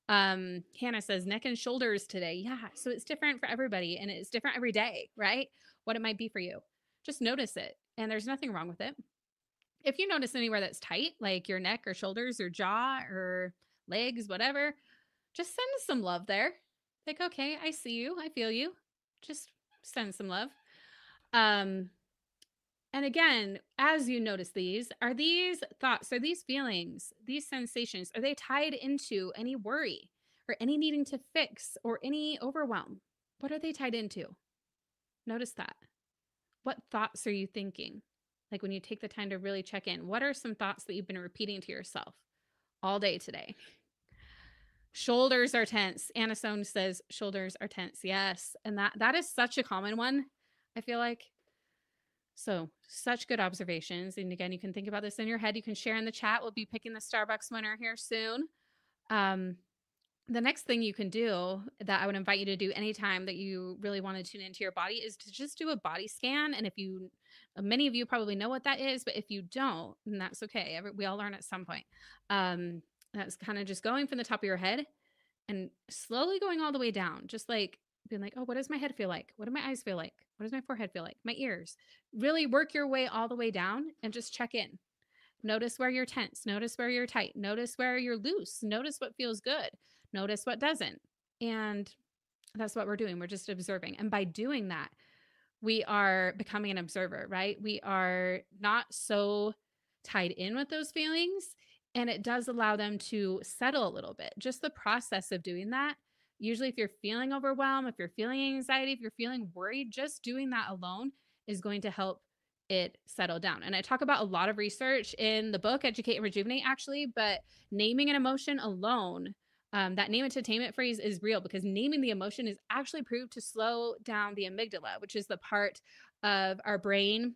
Hannah says neck and shoulders today. Yeah. So it's different for everybody, and it's different every day, right? What it might be for you. Just notice it. And there's nothing wrong with it. If you notice anywhere that's tight, like your neck or shoulders or jaw or legs, whatever, just send some love there. Like, okay, I see you. I feel you. Just send some love. And again, as you notice these, are these thoughts, are these feelings, these sensations, are they tied into any worry or any needing to fix or any overwhelm? What are they tied into? Notice that. What thoughts are you thinking? Like when you take the time to really check in, what are some thoughts that you've been repeating to yourself all day today? Shoulders are tense. Anna Sohn says shoulders are tense. Yes. And that is such a common one, I feel like. So such good observations. And again, you can think about this in your head. You can share in the chat. We'll be picking the Starbucks winner here soon. The next thing you can do that I would invite you to do anytime that you really want to tune into your body is to just do a body scan. And if you, many of you probably know what that is, but if you don't, then that's okay. We all learn at some point. That's kind of just going from the top of your head and slowly going all the way down, just like being like, oh, what does my head feel like? What do my eyes feel like? What does my forehead feel like? My ears. Really work your way all the way down and just check in. Notice where you're tense. Notice where you're tight. Notice where you're loose. Notice what feels good. Notice what doesn't. And that's what we're doing. We're just observing. And by doing that, we are becoming an observer, right? We are not so tied in with those feelings. And it does allow them to settle a little bit. Just the process of doing that. Usually, if you're feeling overwhelmed, if you're feeling anxiety, if you're feeling worried, just doing that alone is going to help it settle down. And I talk about a lot of research in the book, Educate and Rejuvenate, actually, but naming an emotion alone, that name entertainment phrase is real, because naming the emotion is actually proved to slow down the amygdala, which is the part of our brain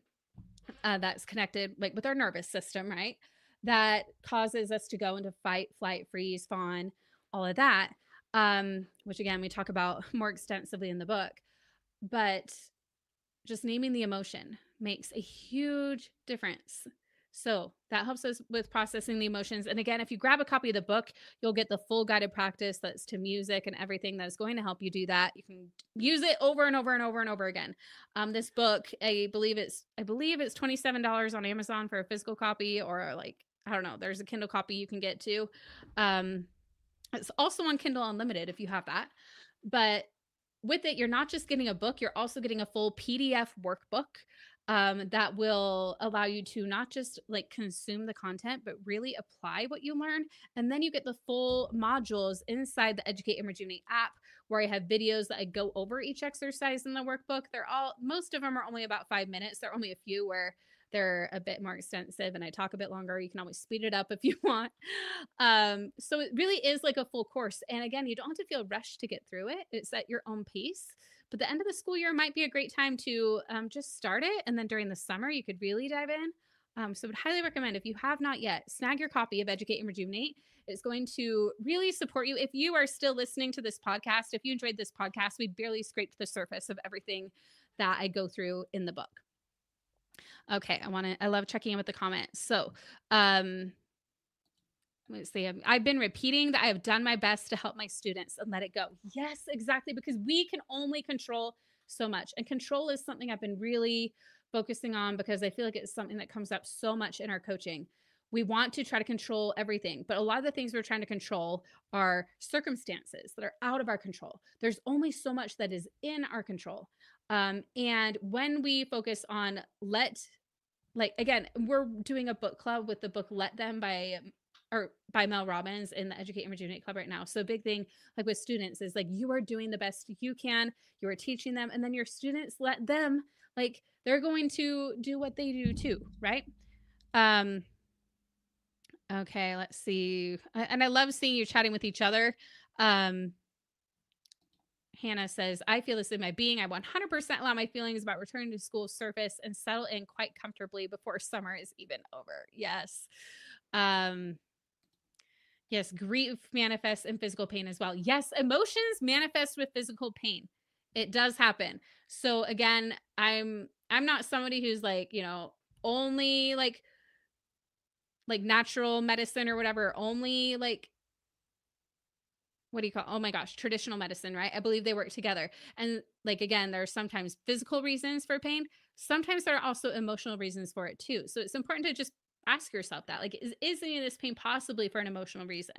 that's connected like with our nervous system, right? That causes us to go into fight, flight, freeze, fawn, all of that, which again, we talk about more extensively in the book. But just naming the emotion makes a huge difference. So that helps us with processing the emotions. And again, if you grab a copy of the book, you'll get the full guided practice that's to music and everything that's going to help you do that. You can use it over and over and over and over again. This book, I believe it's $27 on Amazon for a physical copy, or like, I don't know, there's a Kindle copy you can get too. It's also on Kindle Unlimited if you have that. But with it, you're not just getting a book, you're also getting a full PDF workbook that will allow you to not just like consume the content, but really apply what you learn. And then you get the full modules inside the Educate and Rejuvenate app, where I have videos that I go over each exercise in the workbook. Most of them are only about 5 minutes. There are only a few where they're a bit more extensive and I talk a bit longer. You can always speed it up if you want. So it really is like a full course. And again, you don't have to feel rushed to get through it. It's at your own pace. But the end of the school year might be a great time to just start it. And then during the summer, you could really dive in. So I would highly recommend, if you have not yet, snag your copy of Educate and Rejuvenate. It's going to really support you. If you are still listening to this podcast, if you enjoyed this podcast, we barely scraped the surface of everything that I go through in the book. Okay, I love checking in with the comments. So, let's see. I've been repeating that I have done my best to help my students and let it go. Yes, exactly. Because we can only control so much. And control is something I've been really focusing on, because I feel like it's something that comes up so much in our coaching. We want to try to control everything, but a lot of the things we're trying to control are circumstances that are out of our control. There's only so much that is in our control. And when we focus on again, we're doing a book club with the book Let Them by Mel Robbins in the Educate and Rejuvenate Club right now. So a big thing like with students is like, you are doing the best you can, you are teaching them, and then your students, let them, like, they're going to do what they do too, right? Okay, let's see. And I love seeing you chatting with each other. Hannah says, I feel this in my being. I 100% allow my feelings about returning to school surface and settle in quite comfortably before summer is even over. Yes. Yes, grief manifests in physical pain as well. Yes, emotions manifest with physical pain. It does happen. So again, I'm not somebody who's like, only like natural medicine or whatever, only like, what do you call, oh my gosh, traditional medicine, right? I believe they work together. And like, again, there are sometimes physical reasons for pain. Sometimes there are also emotional reasons for it too. So it's important to just ask yourself that, like, is any of this pain possibly for an emotional reason?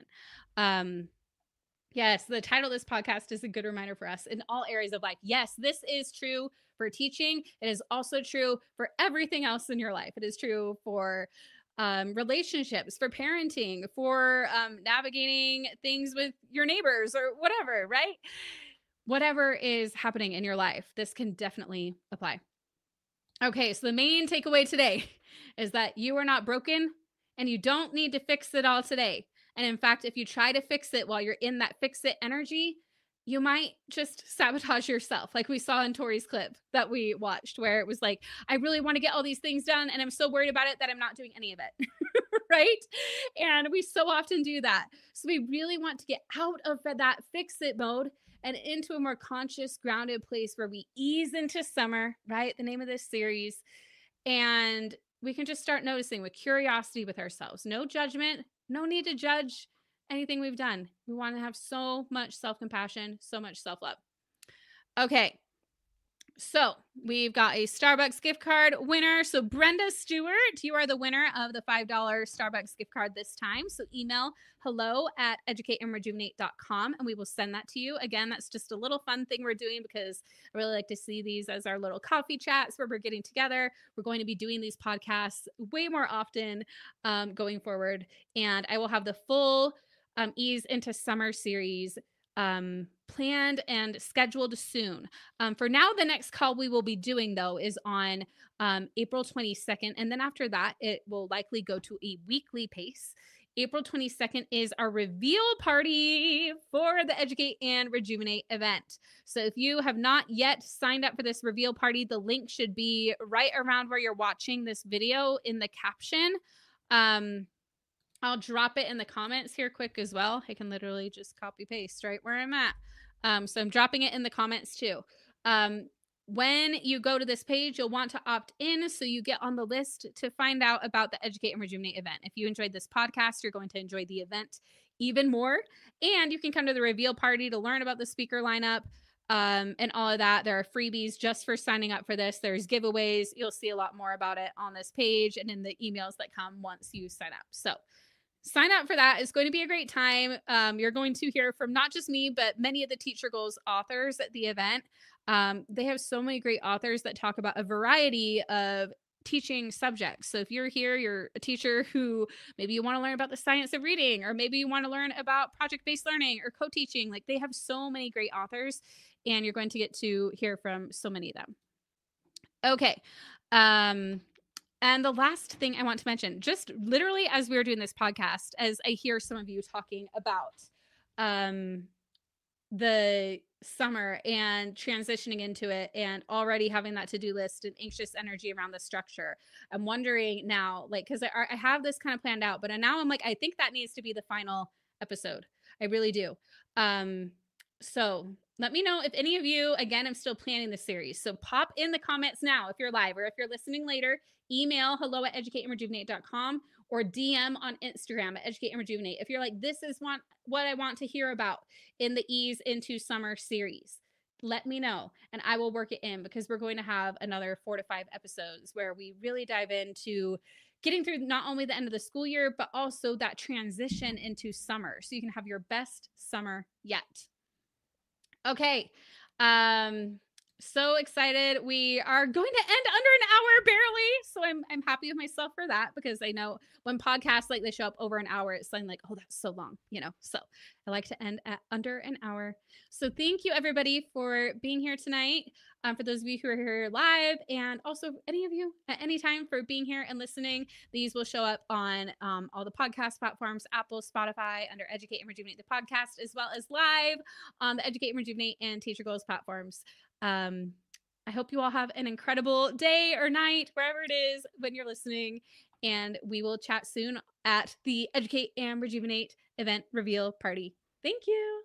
Yes, the title of this podcast is a good reminder for us in all areas of life. Yes, this is true for teaching. It is also true for everything else in your life. It is true for relationships, for parenting, for navigating things with your neighbors or whatever, right? Whatever is happening in your life, this can definitely apply. Okay, so the main takeaway today is that you are not broken and you don't need to fix it all today. And in fact, if you try to fix it while you're in that fix it energy, you might just sabotage yourself, like we saw in Tori's clip that we watched, where it was like, I really want to get all these things done, and I'm so worried about it that I'm not doing any of it, right? And we so often do that. So we really want to get out of that fix it mode and into a more conscious, grounded place where we ease into summer, right? The name of this series. And we can just start noticing with curiosity with ourselves. No judgment, no need to judge anything we've done. We want to have so much self-compassion, so much self-love. Okay. So we've got a Starbucks gift card winner. So Brenda Stewart, you are the winner of the $5 Starbucks gift card this time. So email hello@educateandrejuvenate.com and we will send that to you. Again, that's just a little fun thing we're doing because I really like to see these as our little coffee chats where we're getting together. We're going to be doing these podcasts way more often going forward. And I will have the full Ease into Summer series planned and scheduled soon. For now, the next call we will be doing, though, is on April 22nd. And then after that, it will likely go to a weekly pace. April 22nd is our reveal party for the Educate and Rejuvenate event. So if you have not yet signed up for this reveal party, the link should be right around where you're watching this video in the caption. I'll drop it in the comments here quick as well. I can literally just copy paste right where I'm at. So I'm dropping it in the comments too. When you go to this page, you'll want to opt in so you get on the list to find out about the Educate and Rejuvenate event. If you enjoyed this podcast, you're going to enjoy the event even more. And you can come to the reveal party to learn about the speaker lineup and all of that. There are freebies just for signing up for this. There's giveaways. You'll see a lot more about it on this page and in the emails that come once you sign up. So sign up for that. It's going to be a great time. You're going to hear from not just me, but many of the Teacher Goals authors at the event. They have so many great authors that talk about a variety of teaching subjects. So if you're here, you're a teacher who maybe you want to learn about the science of reading, or maybe you want to learn about project-based learning or co-teaching. Like, they have so many great authors, and you're going to get to hear from so many of them. Okay. And the last thing I want to mention, just literally as we were doing this podcast, as I hear some of you talking about the summer and transitioning into it and already having that to-do list and anxious energy around the structure, I'm wondering now, like, because I have this kind of planned out, but now I'm like, I think that needs to be the final episode. I really do. So let me know if any of you, again, I'm still planning the series. So pop in the comments now if you're live, or if you're listening later, email hello@educateandrejuvenate.com or DM on Instagram at Educate and Rejuvenate. If you're like, this is what I want to hear about in the Ease into Summer series, let me know and I will work it in, because we're going to have another 4 to 5 episodes where we really dive into getting through not only the end of the school year, but also that transition into summer, so you can have your best summer yet. Okay. So excited. We are going to end under an hour barely. So I'm happy with myself for that, because I know when podcasts like they show up over an hour, it's like, oh, that's so long, so I like to end at under an hour. So thank you everybody for being here tonight. For those of you who are here live, and also any of you at any time for being here and listening, these will show up on all the podcast platforms, Apple, Spotify, under Educate and Rejuvenate the podcast, as well as live on the Educate and Rejuvenate and Teacher Goals platforms. I hope you all have an incredible day or night, wherever it is when you're listening, and we will chat soon at the Educate and Rejuvenate event reveal party. Thank you.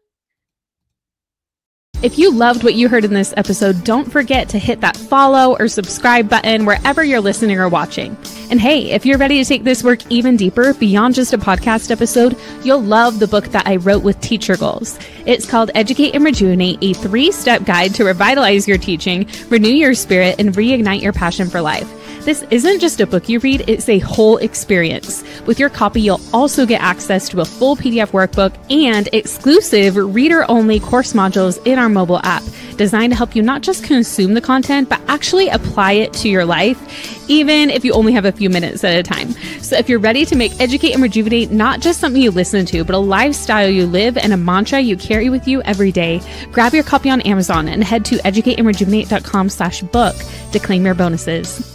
If you loved what you heard in this episode, don't forget to hit that follow or subscribe button wherever you're listening or watching. And hey, if you're ready to take this work even deeper beyond just a podcast episode, you'll love the book that I wrote with Teacher Goals. It's called Educate and Rejuvenate, a 3-step guide to revitalize your teaching, renew your spirit, and reignite your passion for life. This isn't just a book you read, it's a whole experience. With your copy, you'll also get access to a full PDF workbook and exclusive reader-only course modules in our mobile app, designed to help you not just consume the content, but actually apply it to your life, even if you only have a few minutes at a time. So if you're ready to make Educate and Rejuvenate not just something you listen to, but a lifestyle you live and a mantra you carry with you every day, grab your copy on Amazon and head to educateandrejuvenate.com/book to claim your bonuses.